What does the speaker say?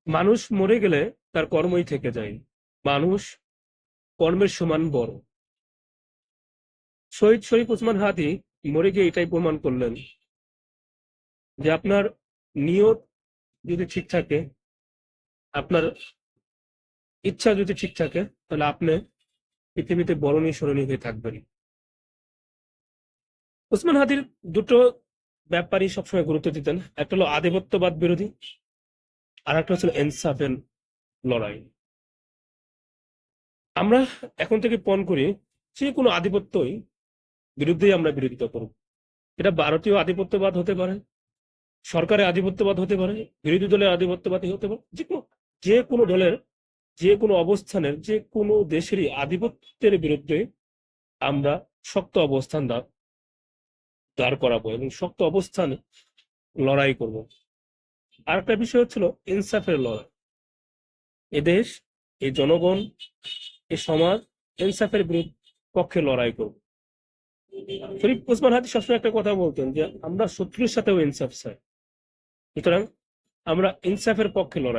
মানুষ মরে গেলে তার কর্মই থেকে যায়, মানুষ কর্মের সমান বড়। শহীদ শরীফ ওসমান হাদি মরে গিয়ে এটাই প্রমাণ করলেন যে আপনার নিয়ত যদি ঠিক থাকে, আপনার ইচ্ছা যদি ঠিক থাকে, তাহলে আপনি পৃথিবীতে বরণী স্মরণীয় হয়ে থাকবেন। ওসমান হাদির দুটো ব্যাপারই সবসময় গুরুত্ব দিতেন, একটা হলো আধিপত্যবাদ বিরোধী, আর একটা হচ্ছিল ইনসাফের লড়াই। আমরা এখন থেকে পণ করি যে কোনো আধিপত্যই বিরুদ্ধেই আমরা বিরোধিতা করব। এটা ভারতীয় আধিপত্যবাদ হতে পারে, সরকারের আধিপত্যবাদ হতে পারে, বিরোধী দলের আধিপত্যবাদী হতে পারে, যে কোনো দলের, যে কোনো অবস্থানের, যে কোনো দেশেরই আধিপত্যের বিরুদ্ধে আমরা শক্ত অবস্থান দাঁড় করাবো এবং শক্ত অবস্থানে লড়াই করব। আর একটা বিষয় হচ্ছিল ইনসাফের লড়াই। এদেশ, এই জনগণ, এই সমাজ ইনসাফের পক্ষে লড়াই করবে। শরীফ ওসমান হাদি সবসময় একটা কথা বলতেন যে আমরা শত্রুর সাথেও ইনসাফ চাই, সুতরাং আমরা ইনসাফের পক্ষে লড়াই